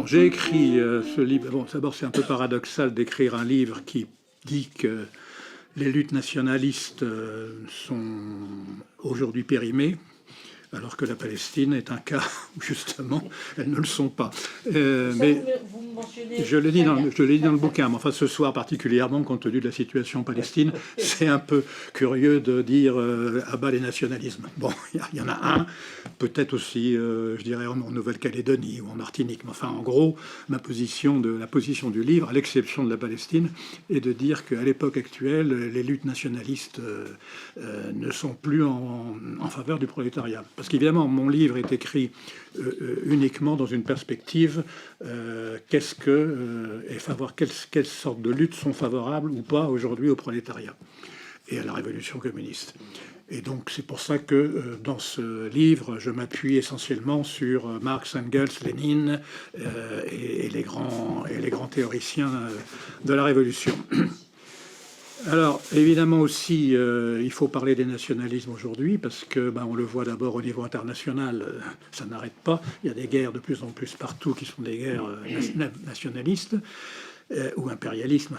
Bon, j'ai écrit ce livre. Bon, d'abord, c'est un peu paradoxal d'écrire un livre qui dit que les luttes nationalistes sont aujourd'hui périmées, alors que la Palestine est un cas où justement elles ne le sont pas. Mais vous mentionnez je le dis dans le bouquin, mais enfin ce soir particulièrement, compte tenu de la situation en Palestine, c'est un peu curieux de dire à bas les nationalismes. Bon, il y en a un, peut-être aussi, je dirais, en Nouvelle-Calédonie ou en Martinique. Mais enfin, en gros, la position du livre, à l'exception de la Palestine, est de dire qu'à l'époque actuelle, les luttes nationalistes ne sont plus en faveur du prolétariat. Parce qu'évidemment, mon livre est écrit uniquement dans une perspective quelles sortes de luttes sont favorables ou pas aujourd'hui au prolétariat et à la révolution communiste. Et donc c'est pour ça que dans ce livre, je m'appuie essentiellement sur Marx, Engels, Lénine et les grands théoriciens de la révolution. Alors, évidemment aussi, il faut parler des nationalismes aujourd'hui, parce que on le voit d'abord au niveau international, ça n'arrête pas. Il y a des guerres de plus en plus partout qui sont des guerres nationalistes, ou impérialisme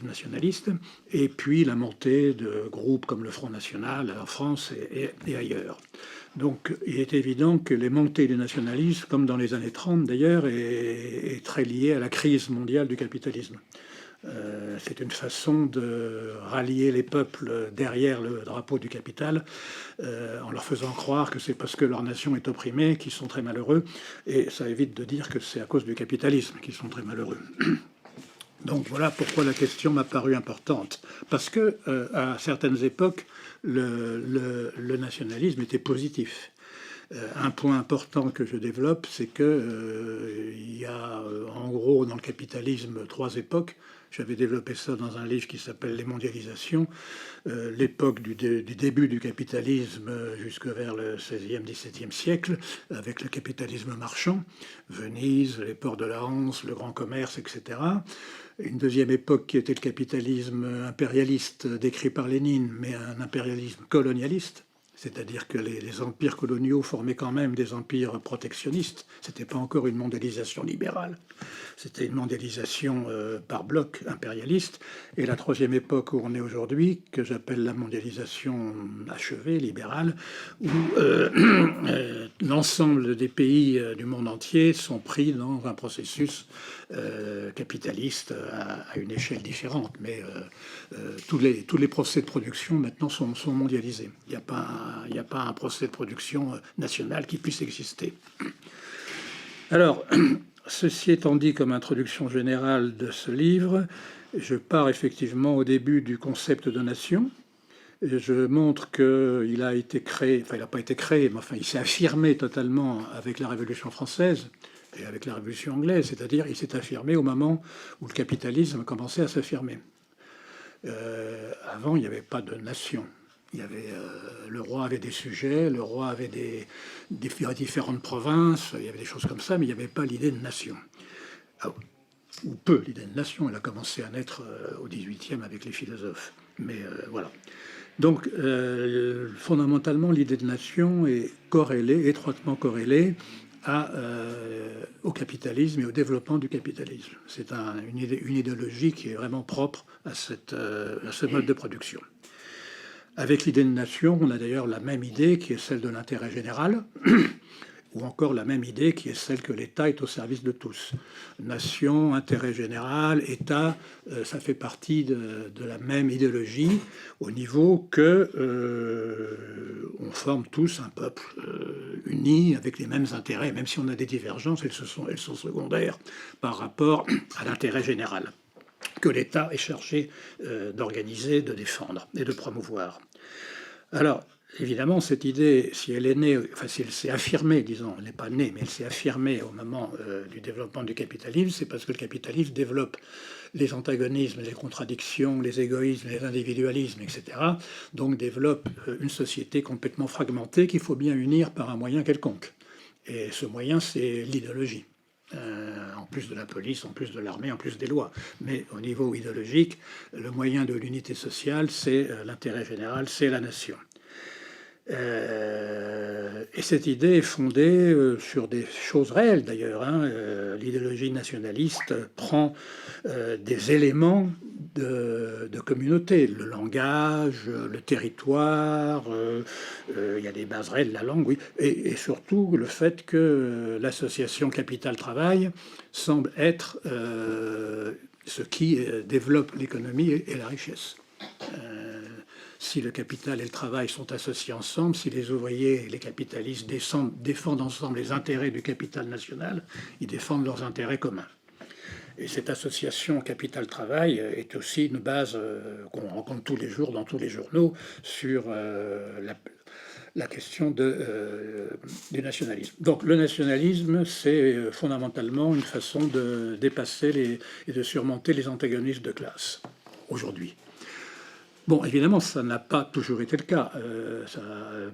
nationaliste, et puis la montée de groupes comme le Front National en France et ailleurs. Donc il est évident que les montées du nationalisme, comme dans les années 30 d'ailleurs, est très liée à la crise mondiale du capitalisme. C'est une façon de rallier les peuples derrière le drapeau du capital, en leur faisant croire que c'est parce que leur nation est opprimée qu'ils sont très malheureux, et ça évite de dire que c'est à cause du capitalisme qu'ils sont très malheureux. Donc voilà pourquoi la question m'a paru importante. Parce que à certaines époques, le nationalisme était positif. Un point important que je développe, c'est que il y a en gros dans le capitalisme 3 époques. J'avais développé ça dans un livre qui s'appelle Les mondialisations, l'époque du début du capitalisme jusque vers le XVIe, XVIIe siècle, avec le capitalisme marchand, Venise, les ports de la Hanse, le grand commerce, etc. Une deuxième époque qui était le capitalisme impérialiste décrit par Lénine, mais un impérialisme colonialiste. C'est-à-dire que les empires coloniaux formaient quand même des empires protectionnistes. Ce n'était pas encore une mondialisation libérale. C'était une mondialisation par bloc impérialiste. Et la troisième époque où on est aujourd'hui, que j'appelle la mondialisation achevée, libérale, où l'ensemble des pays du monde entier sont pris dans un processus capitaliste à une échelle différente. Mais tous les procès de production maintenant sont mondialisés. Il n'y a pas un procès de production national qui puisse exister. Alors, ceci étant dit comme introduction générale de ce livre, je pars effectivement au début du concept de nation. Et je montre qu'il a été créé, enfin il n'a pas été créé, mais enfin il s'est affirmé totalement avec la Révolution française et avec la Révolution anglaise, c'est-à-dire il s'est affirmé au moment où le capitalisme commençait à s'affirmer. Avant, il n'y avait pas de nation. Il y avait, le roi avait des sujets, le roi avait des différentes provinces, il y avait des choses comme ça, mais il n'y avait pas l'idée de nation. Ou peu l'idée de nation, elle a commencé à naître au XVIIIe avec les philosophes. Mais voilà. Donc, fondamentalement, l'idée de nation est étroitement corrélée au capitalisme et au développement du capitalisme. C'est une idéologie qui est vraiment propre à ce mode de production. Avec l'idée de nation, on a d'ailleurs la même idée qui est celle de l'intérêt général, ou encore la même idée qui est celle que l'État est au service de tous. Nation, intérêt général, État, ça fait partie de la même idéologie au niveau que on forme tous un peuple uni avec les mêmes intérêts, même si on a des divergences, elles sont secondaires par rapport à l'intérêt général que l'État est chargé d'organiser, de défendre et de promouvoir. Alors, évidemment, cette idée, si elle est née, enfin si elle s'est affirmée, disons, elle n'est pas née, mais elle s'est affirmée au moment du développement du capitalisme, c'est parce que le capitalisme développe les antagonismes, les contradictions, les égoïsmes, les individualismes, etc. Donc développe une société complètement fragmentée qu'il faut bien unir par un moyen quelconque. Et ce moyen, c'est l'idéologie. En plus de la police, en plus de l'armée, en plus des lois. Mais au niveau idéologique, le moyen de l'unité sociale, c'est l'intérêt général, c'est la nation. Et cette idée est fondée sur des choses réelles d'ailleurs. L'idéologie nationaliste prend des éléments de communauté, le langage, le territoire, il y a des bases réelles de la langue, oui, et surtout le fait que l'association Capital-Travail semble être ce qui développe l'économie et la richesse. Si le capital et le travail sont associés ensemble, si les ouvriers et les capitalistes défendent ensemble les intérêts du capital national, ils défendent leurs intérêts communs. Et cette association capital-travail est aussi une base qu'on rencontre tous les jours dans tous les journaux sur la question du nationalisme. Donc le nationalisme, c'est fondamentalement une façon de dépasser et de surmonter les antagonismes de classe aujourd'hui. Bon, évidemment, ça n'a pas toujours été le cas.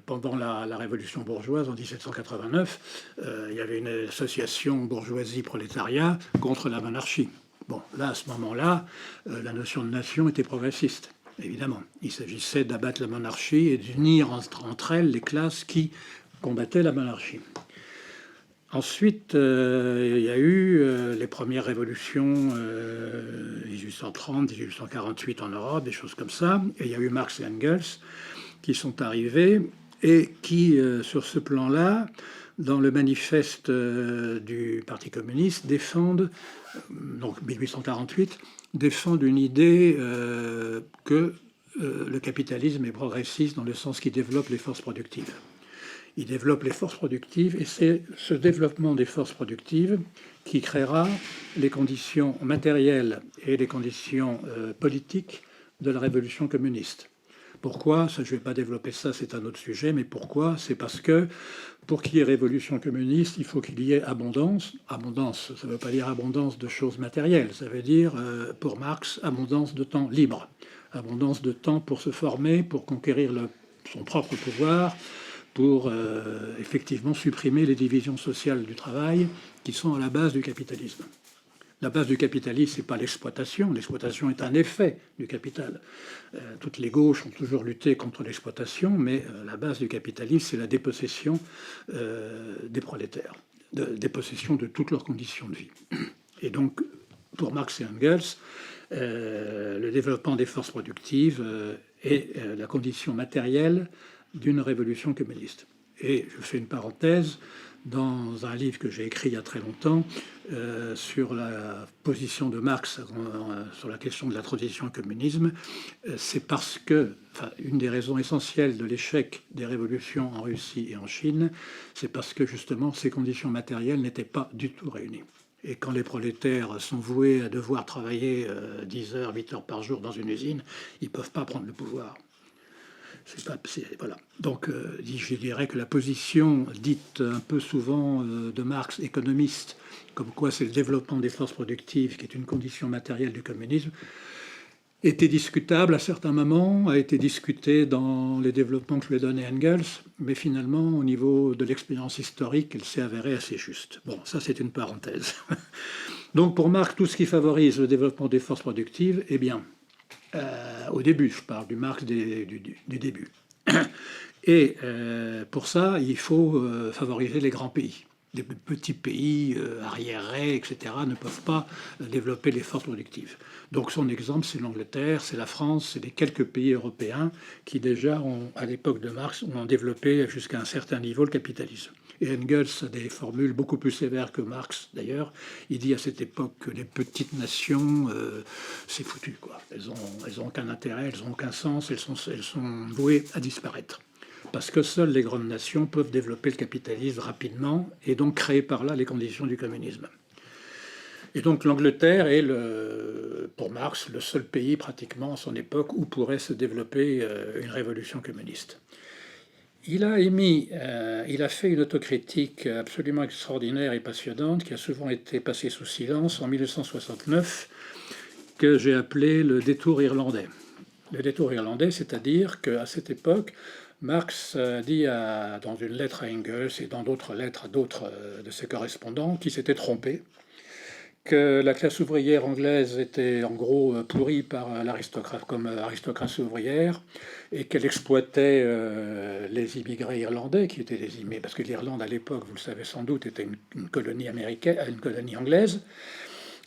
Pendant la Révolution bourgeoise en 1789, il y avait une association bourgeoisie-prolétariat contre la monarchie. Bon, là, à ce moment-là, la notion de nation était progressiste, évidemment. Il s'agissait d'abattre la monarchie et d'unir entre elles les classes qui combattaient la monarchie. Ensuite, il y a eu les premières révolutions, 1830, 1848 en Europe, des choses comme ça. Et il y a eu Marx et Engels qui sont arrivés et qui, sur ce plan-là, dans le manifeste du Parti communiste, défendent, donc 1848, défendent une idée que le capitalisme est progressiste dans le sens qu'il développe les forces productives. Il développe les forces productives et c'est ce développement des forces productives qui créera les conditions matérielles et les conditions politiques de la révolution communiste. Pourquoi? Ça, je ne vais pas développer ça, c'est un autre sujet, mais pourquoi? C'est parce que pour qu'il y ait révolution communiste, il faut qu'il y ait abondance. Abondance, ça ne veut pas dire abondance de choses matérielles, ça veut dire, pour Marx, abondance de temps libre. Abondance de temps pour se former, pour conquérir son propre pouvoir, pour effectivement supprimer les divisions sociales du travail qui sont à la base du capitalisme. La base du capitalisme, ce n'est pas l'exploitation. L'exploitation est un effet du capital. Toutes les gauches ont toujours lutté contre l'exploitation, mais la base du capitalisme, c'est la dépossession des prolétaires, dépossession de toutes leurs conditions de vie. Et donc, pour Marx et Engels, le développement des forces productives est la condition matérielle d'une révolution communiste. Et je fais une parenthèse, dans un livre que j'ai écrit il y a très longtemps sur la position de Marx sur la question de la transition au communisme, c'est parce que, une des raisons essentielles de l'échec des révolutions en Russie et en Chine, c'est parce que justement ces conditions matérielles n'étaient pas du tout réunies. Et quand les prolétaires sont voués à devoir travailler 10 heures, 8 heures par jour dans une usine, ils ne peuvent pas prendre le pouvoir. Voilà. Donc, je dirais que la position dite un peu souvent de Marx, économiste, comme quoi c'est le développement des forces productives qui est une condition matérielle du communisme, était discutable à certains moments, a été discutée dans les développements que lui a donné Engels, mais finalement, au niveau de l'expérience historique, elle s'est avérée assez juste. Bon, ça c'est une parenthèse. Donc pour Marx, tout ce qui favorise le développement des forces productives, eh bien, au début, je parle du Marx du début. Et pour ça, il faut favoriser les grands pays. Des petits pays arriérés, etc., ne peuvent pas développer les forces productives. Donc son exemple, c'est l'Angleterre, c'est la France, c'est les quelques pays européens qui déjà, à l'époque de Marx, ont développé jusqu'à un certain niveau le capitalisme. Et Engels a des formules beaucoup plus sévères que Marx, d'ailleurs. Il dit à cette époque que les petites nations, c'est foutu, quoi. Elles ont aucun intérêt, elles n'ont aucun sens, elles sont vouées à disparaître. Parce que seules les grandes nations peuvent développer le capitalisme rapidement et donc créer par là les conditions du communisme. Et donc l'Angleterre est, pour Marx, le seul pays pratiquement à son époque où pourrait se développer une révolution communiste. Il a fait une autocritique absolument extraordinaire et passionnante qui a souvent été passée sous silence en 1969, que j'ai appelé le détour irlandais. Le détour irlandais, c'est-à-dire qu'à cette époque, Marx dit dans une lettre à Engels et dans d'autres lettres à d'autres de ses correspondants qu'il s'était trompé, que la classe ouvrière anglaise était en gros pourrie par l'aristocrate comme aristocratie ouvrière et qu'elle exploitait les immigrés irlandais qui étaient des immigrés parce que l'Irlande à l'époque, vous le savez sans doute, était une colonie américaine, une colonie anglaise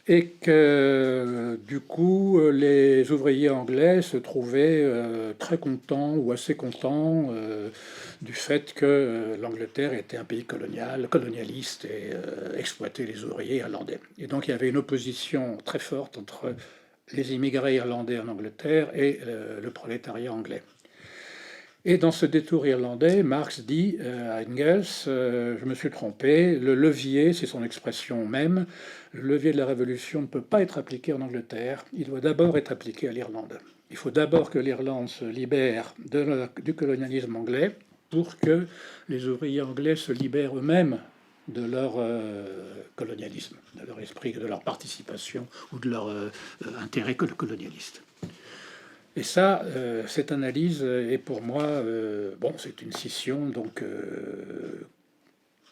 et que du coup les ouvriers anglais se trouvaient très contents ou assez contents du fait que l'Angleterre était un pays colonialiste et exploitait les ouvriers irlandais. Et donc il y avait une opposition très forte entre les immigrés irlandais en Angleterre et le prolétariat anglais. Et dans ce détour irlandais, Marx dit à Engels, je me suis trompé, le levier, c'est son expression même, le levier de la révolution ne peut pas être appliqué en Angleterre, il doit d'abord être appliqué à l'Irlande. Il faut d'abord que l'Irlande se libère du colonialisme anglais pour que les ouvriers anglais se libèrent eux-mêmes de leur colonialisme, de leur esprit, de leur participation ou de leur intérêt colonialiste. Et ça, cette analyse est pour moi, bon, c'est une scission, donc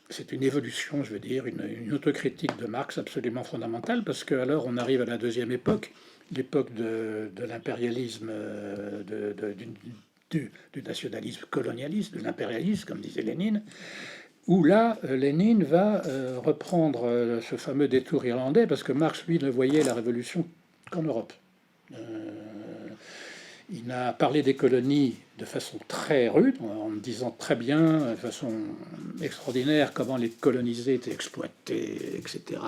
c'est une évolution, je veux dire, une autocritique de Marx absolument fondamentale, parce que alors on arrive à la deuxième époque, l'époque de l'impérialisme, du nationalisme colonialiste, de l'impérialisme, comme disait Lénine, où là, Lénine va reprendre ce fameux détour irlandais, parce que Marx, lui, ne voyait la révolution qu'en Europe. Il a parlé des colonies de façon très rude, en disant très bien, de façon extraordinaire, comment les colonisés étaient exploités, etc.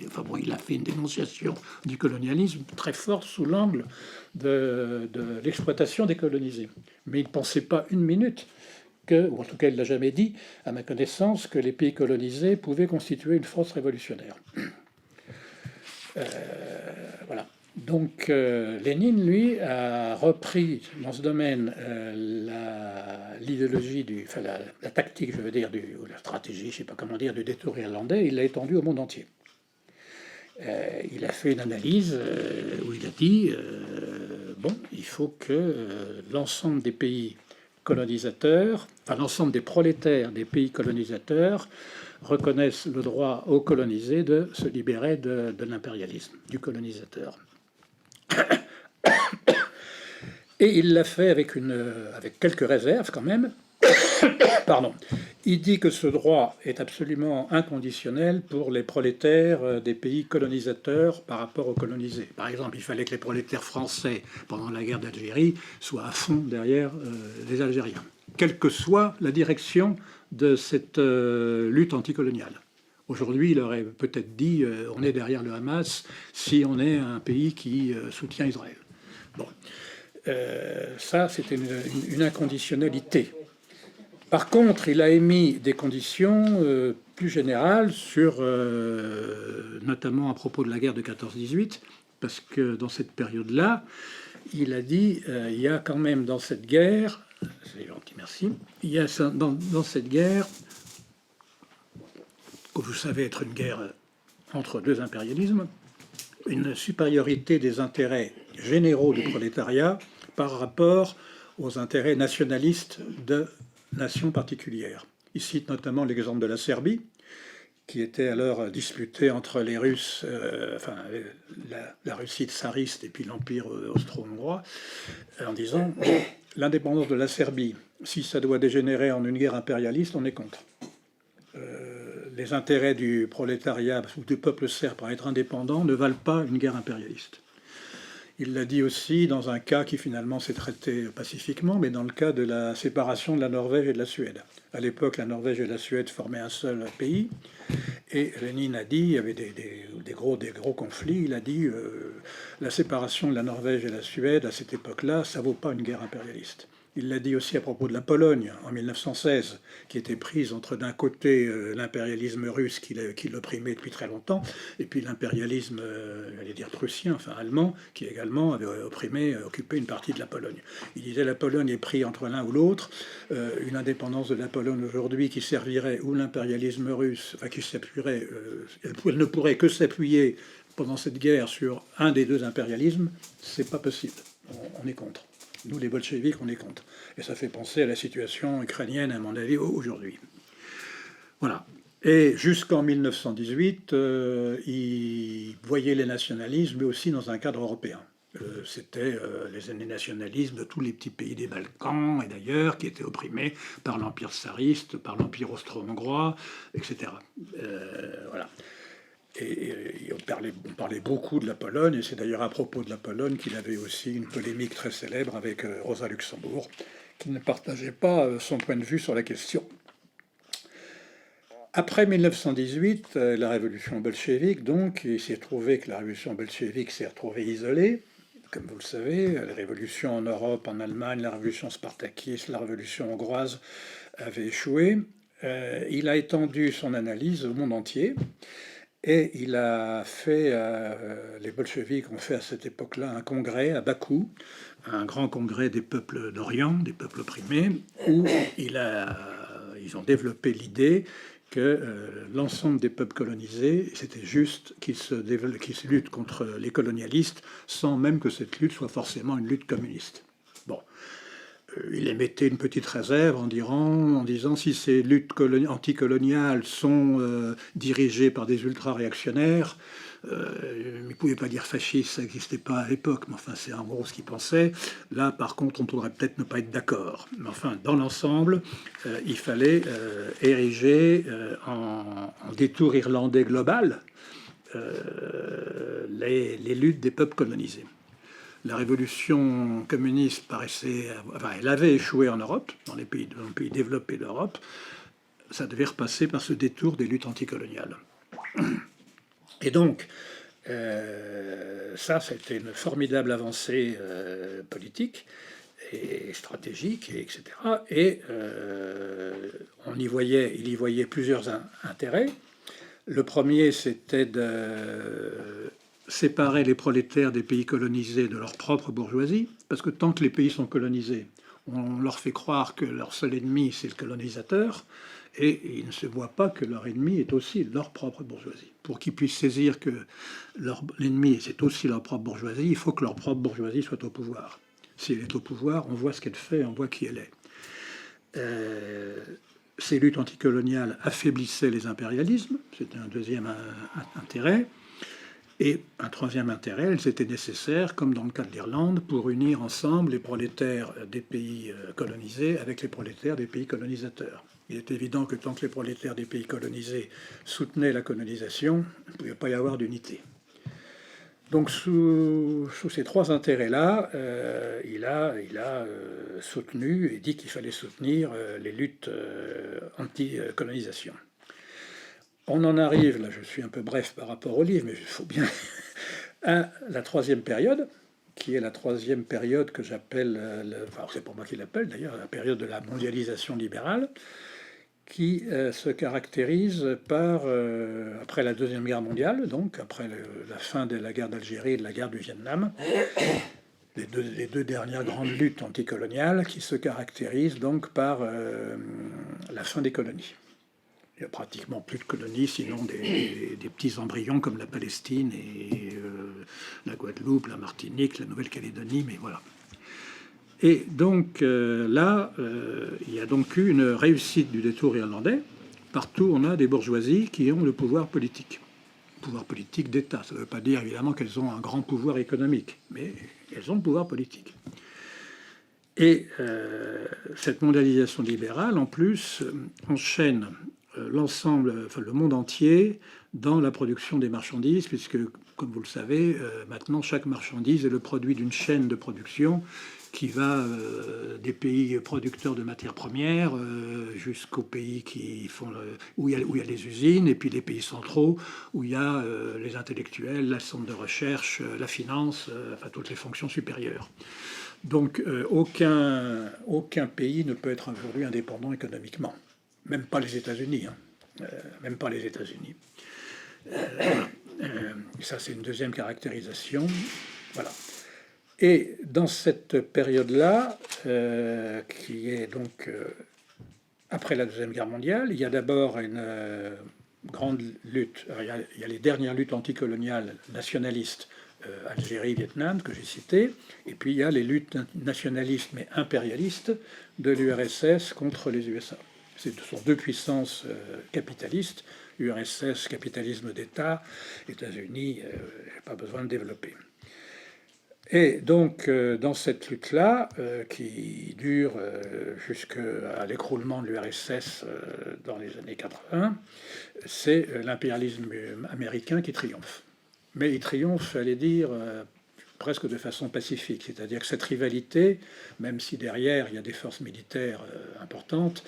Enfin bon, il a fait une dénonciation du colonialisme très forte sous l'angle de l'exploitation des colonisés. Mais il ne pensait pas une minute que, ou en tout cas il ne l'a jamais dit, à ma connaissance, que les pays colonisés pouvaient constituer une force révolutionnaire. Voilà. Donc Lénine, lui, a repris dans ce domaine l'idéologie, la tactique, je veux dire, ou la stratégie, je ne sais pas comment dire, du détour irlandais, il l'a étendu au monde entier. Il a fait une analyse où il a dit, bon, il faut que l'ensemble des pays colonisateurs, enfin l'ensemble des prolétaires des pays colonisateurs reconnaissent le droit aux colonisés de se libérer de l'impérialisme, du colonisateur. Et il l'a fait avec quelques réserves quand même. Pardon. Il dit que ce droit est absolument inconditionnel pour les prolétaires des pays colonisateurs par rapport aux colonisés. Par exemple, il fallait que les prolétaires français, pendant la guerre d'Algérie, soient à fond derrière les Algériens, quelle que soit la direction de cette lutte anticoloniale. Aujourd'hui, il aurait peut-être dit on est derrière le Hamas si on est un pays qui soutient Israël. Bon, ça, c'était une inconditionnalité. Par contre, il a émis des conditions plus générales sur, notamment à propos de la guerre de 14-18, parce que dans cette période-là, il a dit il y a quand même dans cette guerre, c'est gentil, merci, il y a dans cette guerre, que vous savez être une guerre entre deux impérialismes, une supériorité des intérêts généraux du prolétariat par rapport aux intérêts nationalistes de nations particulières. Il cite notamment l'exemple de la Serbie, qui était alors disputée entre les Russes, la Russie tsariste et puis l'Empire austro-hongrois, en disant l'indépendance de la Serbie, si ça doit dégénérer en une guerre impérialiste, on est contre. Les intérêts du prolétariat ou du peuple serbe à être indépendant ne valent pas une guerre impérialiste. Il l'a dit aussi dans un cas qui finalement s'est traité pacifiquement, mais dans le cas de la séparation de la Norvège et de la Suède. À l'époque, la Norvège et la Suède formaient un seul pays, et Lénine a dit, il y avait des gros conflits, il a dit la séparation de la Norvège et de la Suède à cette époque-là, ça ne vaut pas une guerre impérialiste. Il l'a dit aussi à propos de la Pologne en 1916, qui était prise entre d'un côté l'impérialisme russe qui l'opprimait depuis très longtemps, et puis l'impérialisme, j'allais dire prussien, enfin allemand, qui également avait occupé une partie de la Pologne. Il disait la Pologne est prise entre l'un ou l'autre, une indépendance de la Pologne aujourd'hui qui servirait ou l'impérialisme russe, enfin qui s'appuierait, elle ne pourrait que s'appuyer pendant cette guerre sur un des deux impérialismes, c'est pas possible. On est contre. Nous, les bolcheviks, on est contre. Et ça fait penser à la situation ukrainienne, à mon avis, aujourd'hui. Voilà. Et jusqu'en 1918, il voyait les nationalismes, mais aussi dans un cadre européen. C'était les années nationalisme de tous les petits pays des Balkans et d'ailleurs, qui étaient opprimés par l'Empire tsariste, par l'Empire austro-hongrois, etc. Voilà. Et on parlait beaucoup de la Pologne, et c'est d'ailleurs à propos de la Pologne qu'il avait aussi une polémique très célèbre avec Rosa Luxembourg, qui ne partageait pas son point de vue sur la question. Après 1918, la révolution bolchevique, donc, il s'est trouvé que la révolution bolchevique s'est retrouvée isolée. Comme vous le savez, la révolution en Europe, en Allemagne, la révolution spartakiste, la révolution hongroise avaient échoué. Il a étendu son analyse au monde entier. Et il a fait, les bolcheviks ont fait à cette époque-là un congrès à Bakou, un grand congrès des peuples d'Orient, des peuples opprimés, où ils ont développé l'idée que l'ensemble des peuples colonisés, c'était juste qu'ils se luttent contre les colonialistes sans même que cette lutte soit forcément une lutte communiste. Bon, il émettait une petite réserve en disant si ces luttes anticoloniales sont dirigées par des ultra-réactionnaires, il ne pouvait pas dire fasciste, ça n'existait pas à l'époque, mais enfin c'est en gros ce qu'il pensait. Là par contre on pourrait peut-être ne pas être d'accord. Mais enfin dans l'ensemble, il fallait ériger en détour irlandais global les luttes des peuples colonisés. La révolution communiste elle avait échoué en Europe, dans les pays développés d'Europe. Ça devait repasser par ce détour des luttes anticoloniales. Et donc, ça a été une formidable avancée politique et stratégique, etc. Et il y voyait plusieurs intérêts. Le premier, c'était de séparer les prolétaires des pays colonisés de leur propre bourgeoisie, parce que tant que les pays sont colonisés, on leur fait croire que leur seul ennemi, c'est le colonisateur, et ils ne se voient pas que leur ennemi est aussi leur propre bourgeoisie. Pour qu'ils puissent saisir que l'ennemi, c'est aussi leur propre bourgeoisie, il faut que leur propre bourgeoisie soit au pouvoir. Si elle est au pouvoir, on voit ce qu'elle fait, on voit qui elle est. Ces luttes anticoloniales affaiblissaient les impérialismes, c'était un deuxième intérêt. Et un troisième intérêt, elles étaient nécessaires, comme dans le cas de l'Irlande, pour unir ensemble les prolétaires des pays colonisés avec les prolétaires des pays colonisateurs. Il est évident que tant que les prolétaires des pays colonisés soutenaient la colonisation, il ne pouvait pas y avoir d'unité. Donc sous ces trois intérêts-là, il a soutenu et dit qu'il fallait soutenir les luttes anti-colonisation. On en arrive, là je suis un peu bref par rapport au livre, mais il faut bien, à la troisième période, qui est la troisième période que j'appelle, enfin c'est pour moi qui l'appelle d'ailleurs, la période de la mondialisation libérale, qui se caractérise par, après la Deuxième Guerre mondiale, donc après la fin de la guerre d'Algérie et de la guerre du Vietnam, les deux dernières grandes luttes anticoloniales qui se caractérisent donc par la fin des colonies. Il n'y a pratiquement plus de colonies, sinon des petits embryons comme la Palestine et la Guadeloupe, la Martinique, la Nouvelle-Calédonie, mais voilà. Et donc là, il y a donc eu une réussite du détour irlandais. Partout, on a des bourgeoisies qui ont le pouvoir politique d'État. Ça ne veut pas dire évidemment qu'elles ont un grand pouvoir économique, mais elles ont le pouvoir politique. Et cette mondialisation libérale, en plus, enchaîne le monde entier dans la production des marchandises, puisque, comme vous le savez, maintenant chaque marchandise est le produit d'une chaîne de production qui va des pays producteurs de matières premières jusqu'aux pays où il y a les usines, et puis les pays centraux où il y a les intellectuels, la centre de recherche, la finance, enfin toutes les fonctions supérieures. Donc aucun pays ne peut être aujourd'hui indépendant économiquement. Même pas les États-Unis. Même pas les États-Unis. Ça, c'est une deuxième caractérisation. Voilà. Et dans cette période-là, qui est donc après la Deuxième Guerre mondiale, il y a d'abord une grande lutte. Alors, il y a les dernières luttes anticoloniales nationalistes, Algérie, Vietnam, que j'ai citées, et puis il y a les luttes nationalistes mais impérialistes de l'URSS contre les USA. Ce sont deux puissances capitalistes, URSS, capitalisme d'État, États-Unis, pas besoin de développer. Et donc, dans cette lutte-là, qui dure jusqu'à l'écroulement de l'URSS dans les années 80, c'est l'impérialisme américain qui triomphe. Mais il triomphe, j'allais dire, presque de façon pacifique. C'est-à-dire que cette rivalité, même si derrière il y a des forces militaires importantes,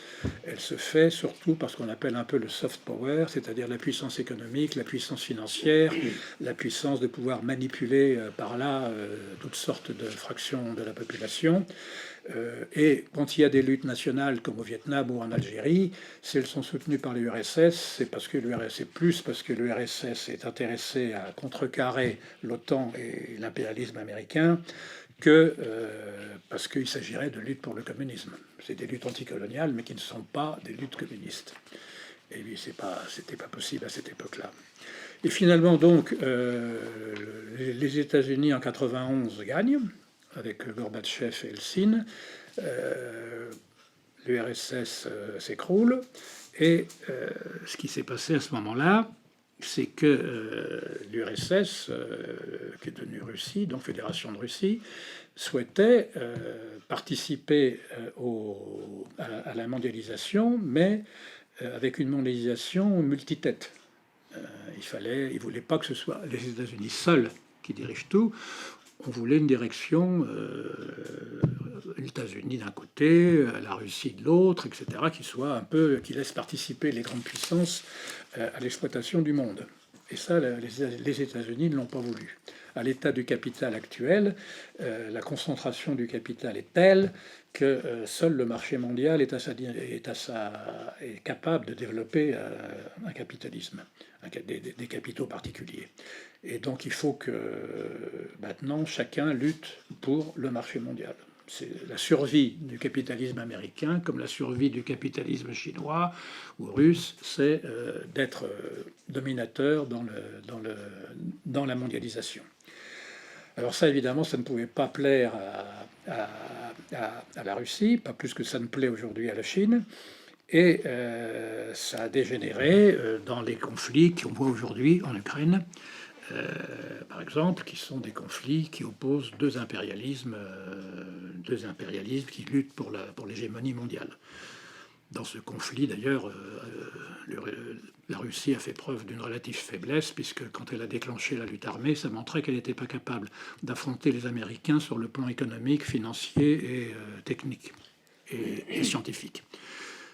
elle se fait surtout par ce qu'on appelle un peu le soft power, c'est-à-dire la puissance économique, la puissance financière, la puissance de pouvoir manipuler par là toutes sortes de fractions de la population. Et quand il y a des luttes nationales comme au Vietnam ou en Algérie, si elles sont soutenues par l'URSS, c'est parce que l'URSS est intéressée à contrecarrer l'OTAN et l'impérialisme américain que parce qu'il s'agirait de luttes pour le communisme. C'est des luttes anticoloniales, mais qui ne sont pas des luttes communistes. Et lui, c'était pas possible à cette époque-là. Et finalement, donc, les États-Unis en 91 gagnent avec Gorbatchev et Eltsine. L'URSS s'écroule. Et ce qui s'est passé à ce moment-là, c'est que l'URSS, qui est devenue Russie, donc Fédération de Russie, souhaitait participer à la mondialisation, mais avec une mondialisation multitête. Il ne voulait pas que ce soit les États-Unis seuls qui dirigent tout. On voulait une direction, les États-Unis d'un côté, la Russie de l'autre, etc., qui laisse participer les grandes puissances à l'exploitation du monde. Et ça, les États-Unis ne l'ont pas voulu. À l'état du capital actuel, la concentration du capital est telle que seul le marché mondial est capable de développer un capitalisme, des capitaux particuliers. Et donc il faut que maintenant chacun lutte pour le marché mondial. C'est la survie du capitalisme américain, comme la survie du capitalisme chinois ou russe, c'est d'être dominateur dans la mondialisation. Alors ça, évidemment, ça ne pouvait pas plaire à la Russie, pas plus que ça ne plaît aujourd'hui à la Chine. Et ça a dégénéré dans les conflits qu'on voit aujourd'hui en Ukraine, par exemple, qui sont des conflits qui opposent deux impérialismes qui luttent pour l'hégémonie mondiale. Dans ce conflit, d'ailleurs, la Russie a fait preuve d'une relative faiblesse, puisque quand elle a déclenché la lutte armée, ça montrait qu'elle n'était pas capable d'affronter les Américains sur le plan économique, financier et technique et scientifique.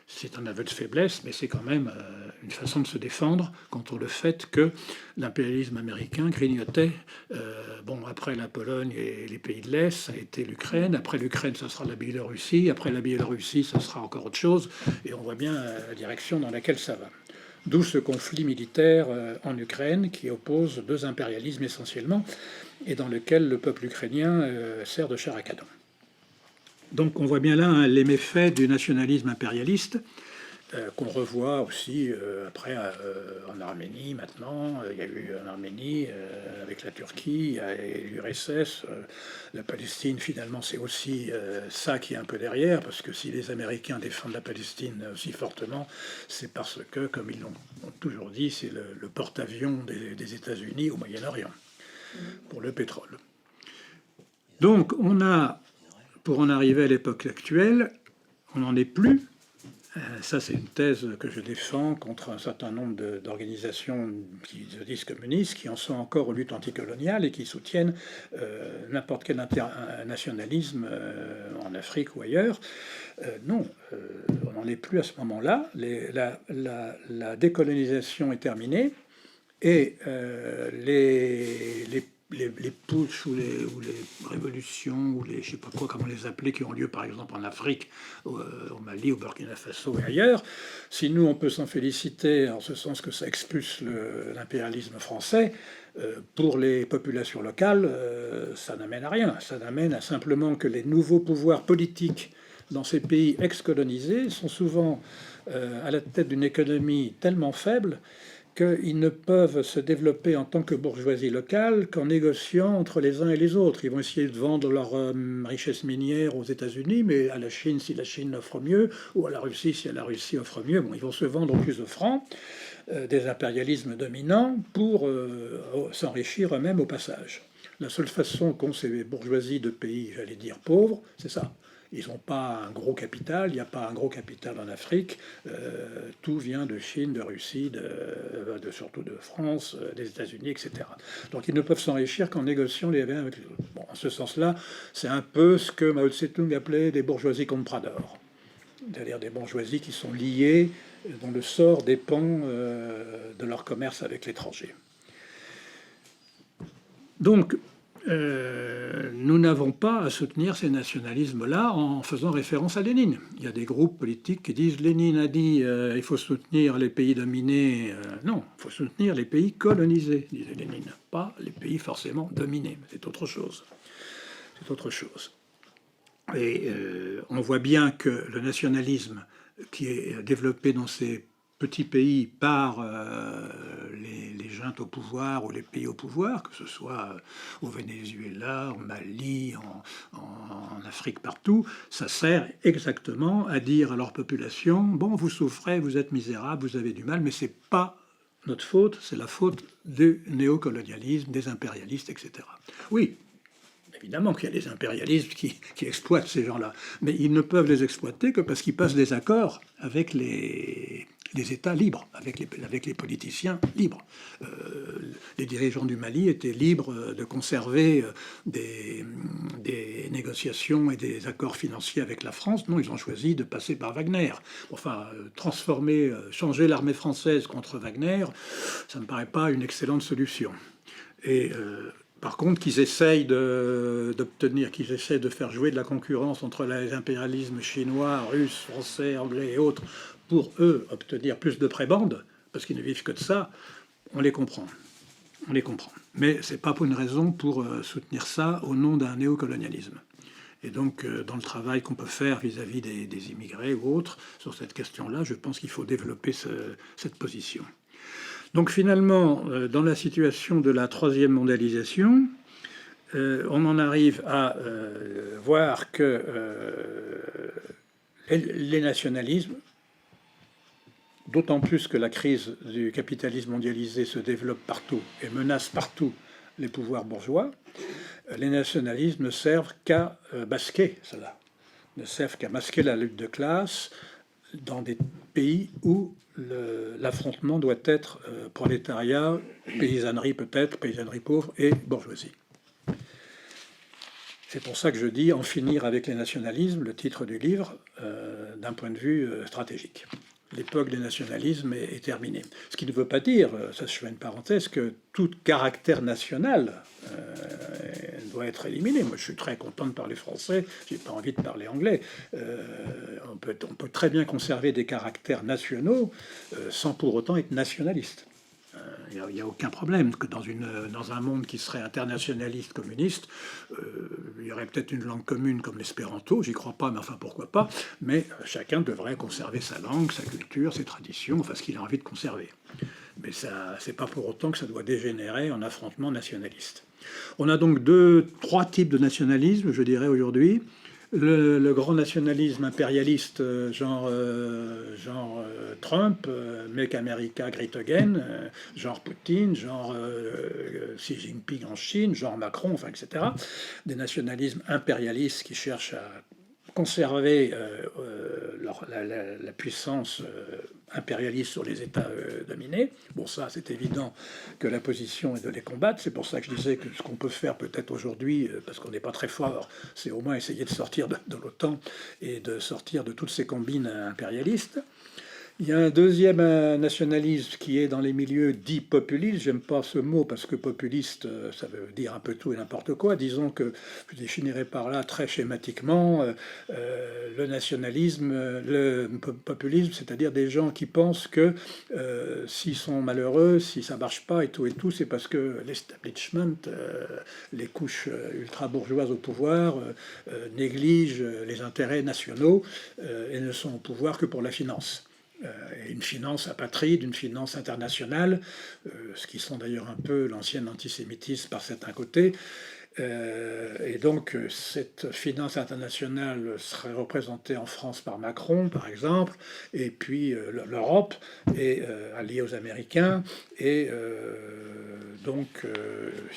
C'est un aveu de faiblesse, mais c'est quand même une façon de se défendre contre le fait que l'impérialisme américain grignotait. Après la Pologne et les pays de l'Est, ça a été l'Ukraine. Après l'Ukraine, ça sera la Biélorussie. Après la Biélorussie, ça sera encore autre chose. Et on voit bien la direction dans laquelle ça va. D'où ce conflit militaire en Ukraine qui oppose deux impérialismes essentiellement et dans lequel le peuple ukrainien sert de chair à canon. Donc on voit bien là les méfaits du nationalisme impérialiste qu'on revoit aussi après en Arménie maintenant. Il y a eu en Arménie avec la Turquie et l'URSS. La Palestine, finalement, c'est aussi ça qui est un peu derrière, parce que si les Américains défendent la Palestine aussi fortement, c'est parce que, comme ils l'ont toujours dit, c'est le porte-avions des États-Unis au Moyen-Orient pour le pétrole. Donc on a, pour en arriver à l'époque actuelle, on n'en est plus. Ça, c'est une thèse que je défends contre un certain nombre d'organisations qui se disent communistes, qui en sont encore aux luttes anticoloniales et qui soutiennent n'importe quel nationalisme en Afrique ou ailleurs. Non, on n'en est plus à ce moment-là. La décolonisation est terminée et les putschs ou les révolutions ou les je sais pas quoi, comment les appeler, qui ont lieu par exemple en Afrique, au Mali, au Burkina Faso et ailleurs. Si nous on peut s'en féliciter en ce sens que ça expulse l'impérialisme français, pour les populations locales, ça n'amène à rien. Ça n'amène à simplement que les nouveaux pouvoirs politiques dans ces pays ex-colonisés sont souvent à la tête d'une économie tellement faible qu'ils ne peuvent se développer en tant que bourgeoisie locale qu'en négociant entre les uns et les autres. Ils vont essayer de vendre leur richesse minière aux États-Unis, mais à la Chine si la Chine offre mieux, ou à la Russie si la Russie offre mieux. Bon, ils vont se vendre au plus de francs des impérialismes dominants pour s'enrichir eux-mêmes au passage. La seule façon qu'ont ces bourgeoisies de pays, j'allais dire pauvres, c'est ça. Ils n'ont pas un gros capital, il n'y a pas un gros capital en Afrique, tout vient de Chine, de Russie, surtout de France, des États-Unis, etc. Donc ils ne peuvent s'enrichir qu'en négociant les uns avec les autres. Bon, en ce sens-là, c'est un peu ce que Mao Tse-tung appelait des bourgeoisies compradors, c'est-à-dire des bourgeoisies qui sont liées, dont le sort dépend de leur commerce avec l'étranger. Donc, nous n'avons pas à soutenir ces nationalismes-là en faisant référence à Lénine. Il y a des groupes politiques qui disent Lénine a dit il faut soutenir les pays dominés. Non, il faut soutenir les pays colonisés, disait Lénine, pas les pays forcément dominés. C'est autre chose. C'est autre chose. Et on voit bien que le nationalisme qui est développé dans ces petits pays par les juntes au pouvoir ou les pays au pouvoir, que ce soit au Venezuela, au Mali, en Afrique, partout, ça sert exactement à dire à leur population, bon, vous souffrez, vous êtes misérable, vous avez du mal, mais c'est pas notre faute, c'est la faute du néocolonialisme, des impérialistes, etc. Oui, évidemment qu'il y a des impérialistes qui exploitent ces gens-là, mais ils ne peuvent les exploiter que parce qu'ils passent des accords avec les États libres, avec les politiciens libres. Les dirigeants du Mali étaient libres de conserver des négociations et des accords financiers avec la France. Non, ils ont choisi de passer par Wagner. Enfin, changer l'armée française contre Wagner, ça ne me paraît pas une excellente solution. Et par contre, qu'ils essayent de faire jouer de la concurrence entre les impérialismes chinois, russes, français, anglais et autres, pour eux obtenir plus de prébendes, parce qu'ils ne vivent que de ça, on les comprend. On les comprend. Mais ce n'est pas pour une raison pour soutenir ça au nom d'un néocolonialisme. Et donc, dans le travail qu'on peut faire vis-à-vis des immigrés ou autres, sur cette question-là, je pense qu'il faut développer cette position. Donc finalement, dans la situation de la troisième mondialisation, on en arrive à voir que les nationalismes, d'autant plus que la crise du capitalisme mondialisé se développe partout et menace partout les pouvoirs bourgeois, les nationalismes ne servent qu'à masquer cela, ne servent qu'à masquer la lutte de classe dans des pays où l'affrontement doit être prolétariat, paysannerie peut-être, paysannerie pauvre et bourgeoisie. C'est pour ça que je dis en finir avec les nationalismes, le titre du livre, d'un point de vue stratégique. L'époque des nationalismes est terminée. Ce qui ne veut pas dire, ça je fais une parenthèse, que tout caractère national doit être éliminé. Moi je suis très content de parler français, j'ai pas envie de parler anglais. On peut très bien conserver des caractères nationaux sans pour autant être nationaliste. Il n'y a aucun problème que dans un monde qui serait internationaliste, communiste, il y aurait peut-être une langue commune comme l'espéranto, j'y crois pas, mais enfin pourquoi pas, mais chacun devrait conserver sa langue, sa culture, ses traditions, enfin ce qu'il a envie de conserver. Mais ça, c'est pas pour autant que ça doit dégénérer en affrontement nationaliste. On a donc trois types de nationalisme, je dirais aujourd'hui. Le grand nationalisme impérialiste, genre Trump, Make America Great Again, genre Poutine, genre Xi Jinping en Chine, genre Macron, enfin, etc. Des nationalismes impérialistes qui cherchent à conserver la puissance impérialiste sur les États dominés. Bon, ça, c'est évident que la position est de les combattre. C'est pour ça que je disais que ce qu'on peut faire peut-être aujourd'hui, parce qu'on n'est pas très fort, c'est au moins essayer de sortir de l'OTAN et de sortir de toutes ces combines impérialistes. Il y a un deuxième nationalisme qui est dans les milieux dits populistes. J'aime pas ce mot parce que populiste, ça veut dire un peu tout et n'importe quoi. Disons que je définirais par là très schématiquement le nationalisme, le populisme, c'est-à-dire des gens qui pensent que s'ils sont malheureux, si ça marche pas et tout, c'est parce que l'establishment, les couches ultra-bourgeoises au pouvoir, négligent les intérêts nationaux et ne sont au pouvoir que pour la finance. et une finance apatride, une finance internationale, ce qui sont d'ailleurs un peu l'ancien antisémitisme par certains côtés. Et donc, cette finance internationale serait représentée en France par Macron, par exemple, et puis l'Europe est alliée aux Américains. Et donc,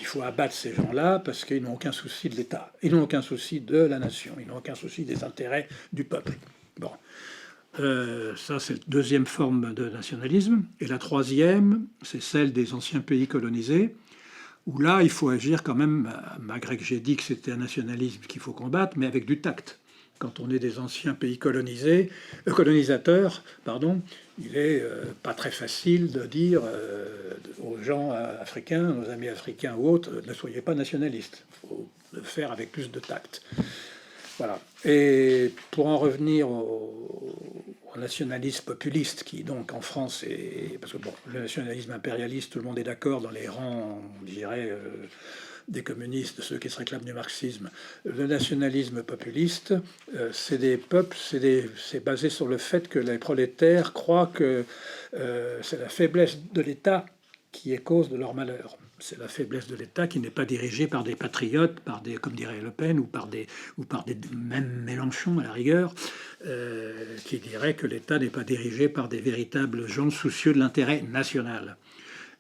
il faut abattre ces gens-là parce qu'ils n'ont aucun souci de l'État, ils n'ont aucun souci de la nation, ils n'ont aucun souci des intérêts du peuple. Bon. Ça, c'est la deuxième forme de nationalisme. Et la troisième, c'est celle des anciens pays colonisés, où là, il faut agir quand même, malgré que j'ai dit que c'était un nationalisme qu'il faut combattre, mais avec du tact. Quand on est des anciens pays colonisateurs, pardon, il est pas très facile de dire aux gens africains, aux amis africains ou autres, ne soyez pas nationalistes. Il faut le faire avec plus de tact. Voilà. Et pour en revenir au nationalisme populiste, qui donc en France est... Parce que bon, le nationalisme impérialiste, tout le monde est d'accord dans les rangs, on dirait, des communistes, de ceux qui se réclament du marxisme. Le nationalisme populiste, c'est des peuples, c'est basé sur le fait que les prolétaires croient que c'est la faiblesse de l'État qui est cause de leur malheur. C'est la faiblesse de l'État qui n'est pas dirigée par des patriotes, par des, comme dirait Le Pen, ou par des même Mélenchon à la rigueur, qui dirait que l'État n'est pas dirigé par des véritables gens soucieux de l'intérêt national.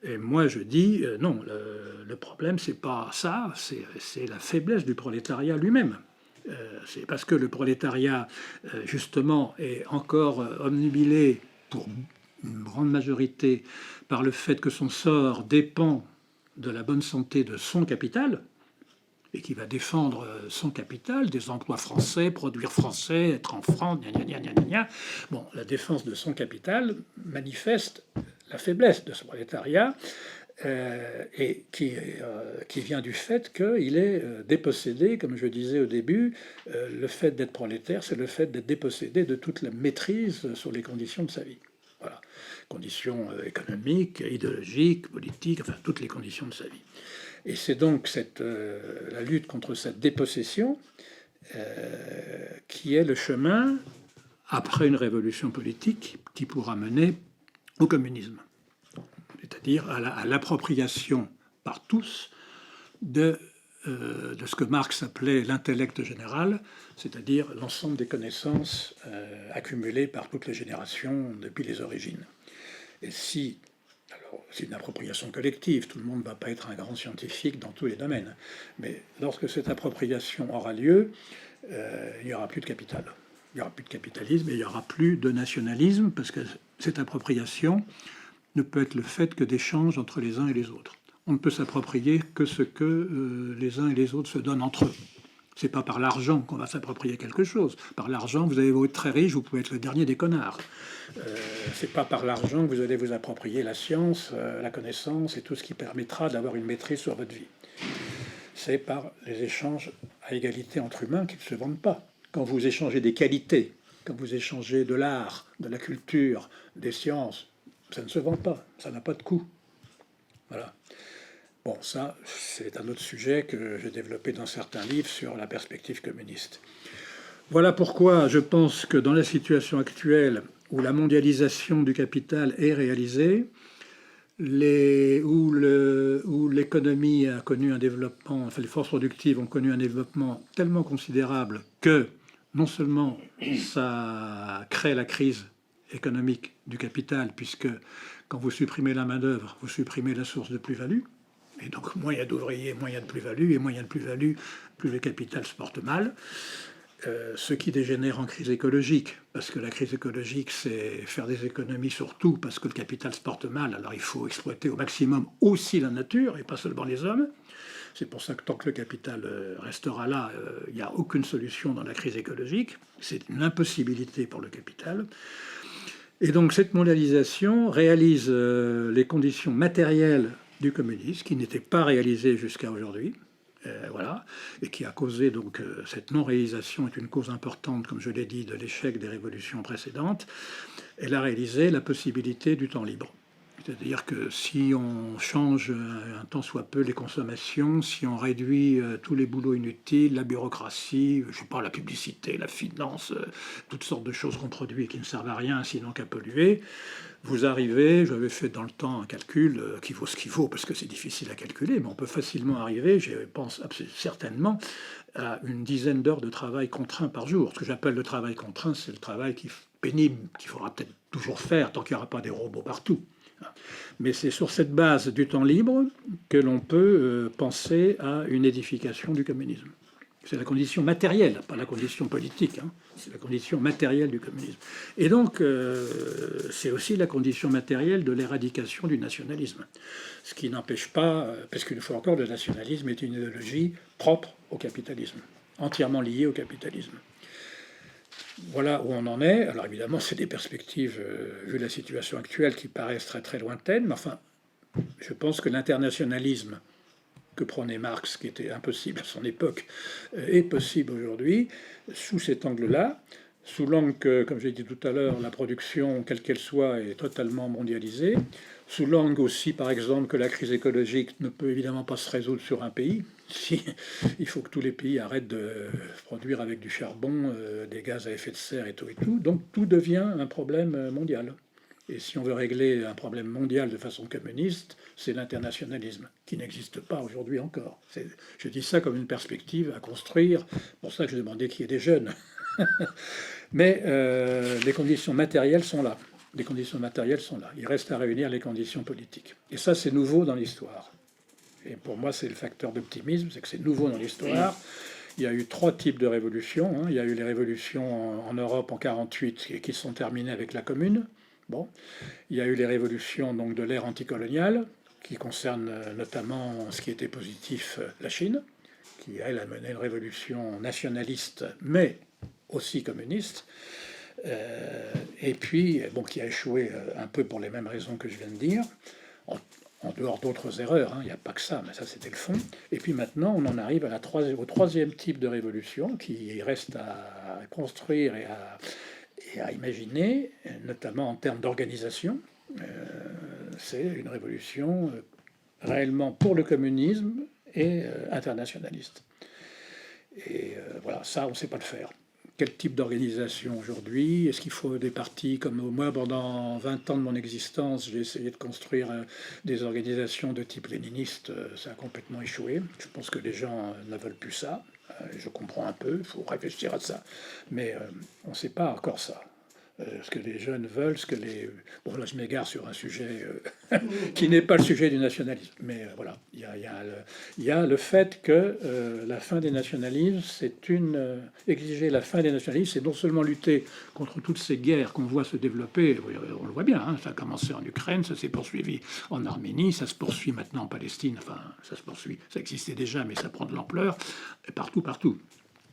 Et moi je dis non, le problème c'est pas ça, c'est la faiblesse du prolétariat lui-même. C'est parce que le prolétariat justement est encore omnubilé pour une grande majorité par le fait que son sort dépend de la bonne santé de son capital, et qui va défendre son capital, des emplois français, produire français, être en France, gna gna gna gna gna. Bon, la défense de son capital manifeste la faiblesse de ce prolétariat, et qui vient du fait qu'il est dépossédé, comme je disais au début, le fait d'être prolétaire, c'est le fait d'être dépossédé de toute la maîtrise sur les conditions de sa vie. Voilà. Conditions économiques, idéologiques, politiques, enfin toutes les conditions de sa vie. Et c'est donc la lutte contre cette dépossession qui est le chemin, après une révolution politique, qui pourra mener au communisme. C'est-à-dire à l'appropriation par tous de ce que Marx appelait l'intellect général, c'est-à-dire l'ensemble des connaissances accumulées par toutes les générations depuis les origines. Et si, alors c'est une appropriation collective, tout le monde ne va pas être un grand scientifique dans tous les domaines, mais lorsque cette appropriation aura lieu, il n'y aura plus de capital. Il n'y aura plus de capitalisme et il n'y aura plus de nationalisme, parce que cette appropriation ne peut être le fait que d'échanges entre les uns et les autres. On ne peut s'approprier que ce que les uns et les autres se donnent entre eux. C'est pas par l'argent qu'on va s'approprier quelque chose. Par l'argent, vous avez beau être très riche, vous pouvez être le dernier des connards. C'est pas par l'argent que vous allez vous approprier la science, la connaissance et tout ce qui permettra d'avoir une maîtrise sur votre vie. C'est par les échanges à égalité entre humains qui ne se vendent pas. Quand vous échangez des qualités, quand vous échangez de l'art, de la culture, des sciences, ça ne se vend pas, ça n'a pas de coût. Voilà. Bon, ça, c'est un autre sujet que j'ai développé dans certains livres sur la perspective communiste. Voilà pourquoi je pense que dans la situation actuelle où la mondialisation du capital est réalisée, où l'économie a connu un développement, enfin les forces productives ont connu un développement tellement considérable que non seulement ça crée la crise économique du capital, puisque quand vous supprimez la main-d'œuvre, vous supprimez la source de plus-value, et donc moins il y a d'ouvriers, moins il y a de plus-value, et moins il y a de plus-value, plus le capital se porte mal. Ce qui dégénère en crise écologique, parce que la crise écologique, c'est faire des économies sur tout, parce que le capital se porte mal, alors il faut exploiter au maximum aussi la nature, et pas seulement les hommes. C'est pour ça que tant que le capital restera là, il n'y a aucune solution dans la crise écologique. C'est une impossibilité pour le capital. Et donc cette mondialisation réalise les conditions matérielles du communisme, qui n'étaient pas réalisées jusqu'à aujourd'hui. Voilà, et qui a causé donc cette non-réalisation est une cause importante, comme je l'ai dit, de l'échec des révolutions précédentes. Elle a réalisé la possibilité du temps libre. C'est-à-dire que si on change un tant soit peu les consommations, si on réduit tous les boulots inutiles, la bureaucratie, je sais pas, la publicité, la finance, toutes sortes de choses qu'on produit et qui ne servent à rien sinon qu'à polluer, vous arrivez, j'avais fait dans le temps un calcul qui vaut ce qu'il vaut parce que c'est difficile à calculer, mais on peut facilement arriver, je pense certainement, à une dizaine d'heures de travail contraint par jour. Ce que j'appelle le travail contraint, c'est le travail pénible qu'il faudra peut-être toujours faire tant qu'il n'y aura pas des robots partout. Mais c'est sur cette base du temps libre que l'on peut penser à une édification du communisme. C'est la condition matérielle, pas la condition politique, hein. C'est la condition matérielle du communisme. Et donc, c'est aussi la condition matérielle de l'éradication du nationalisme. Ce qui n'empêche pas, parce qu'une fois encore, le nationalisme est une idéologie propre au capitalisme, entièrement liée au capitalisme. Voilà où on en est. Alors évidemment, c'est des perspectives, vu la situation actuelle, qui paraissent très très lointaines, mais enfin, je pense que l'internationalisme que prônait Marx, qui était impossible à son époque, est possible aujourd'hui, sous cet angle-là, sous l'angle que, comme j'ai dit tout à l'heure, la production, quelle qu'elle soit, est totalement mondialisée, sous l'angle aussi, par exemple, que la crise écologique ne peut évidemment pas se résoudre sur un pays. Si, il faut que tous les pays arrêtent de produire avec du charbon, des gaz à effet de serre et tout. Donc tout devient un problème mondial. Et si on veut régler un problème mondial de façon communiste, c'est l'internationalisme, qui n'existe pas aujourd'hui encore. Je dis ça comme une perspective à construire, c'est pour ça que je demandais qu'il y ait des jeunes. Mais les conditions matérielles sont là. Les conditions matérielles sont là. Il reste à réunir les conditions politiques. Et ça, c'est nouveau dans l'histoire. Et pour moi, c'est le facteur d'optimisme, c'est que c'est nouveau dans l'histoire. Il y a eu 3 types de révolutions. Il y a eu les révolutions en Europe en 1948 qui sont terminées avec la Commune. Bon, il y a eu les révolutions donc de l'ère anticoloniale, qui concernent notamment ce qui était positif, la Chine, qui elle a mené une révolution nationaliste, mais aussi communiste, et puis bon, qui a échoué un peu pour les mêmes raisons que je viens de dire, en dehors d'autres erreurs, hein, il n'y a pas que ça, mais ça c'était le fond. Et puis maintenant, on en arrive à au 3e type de révolution, qui reste à construire et à imaginer, notamment en termes d'organisation. C'est une révolution réellement pour le communisme et internationaliste. Et voilà, ça, on ne sait pas le faire. Quel type d'organisation aujourd'hui? Est-ce qu'il faut des partis comme moi, pendant 20 ans de mon existence, j'ai essayé de construire des organisations de type léniniste, ça a complètement échoué. Je pense que les gens ne veulent plus ça. Je comprends un peu, il faut réfléchir à ça. Mais on ne sait pas encore ça. Ce que les jeunes veulent, ce que les... Bon, là, je m'égare sur un sujet qui n'est pas le sujet du nationalisme. Mais voilà, il y a le fait que la fin des nationalismes, c'est exiger la fin des nationalismes, c'est non seulement lutter contre toutes ces guerres qu'on voit se développer, on le voit bien, hein, ça a commencé en Ukraine, ça s'est poursuivi en Arménie, ça se poursuit maintenant en Palestine, enfin, ça se poursuit, ça existait déjà, mais ça prend de l'ampleur, et partout, partout.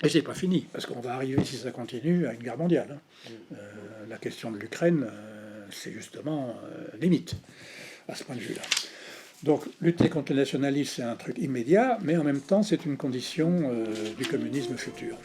Et c'est pas fini, parce qu'on va arriver, si ça continue, à une guerre mondiale. La question de l'Ukraine, c'est justement limite à ce point de vue-là. Donc, lutter contre le nationalisme, c'est un truc immédiat, mais en même temps, c'est une condition du communisme futur.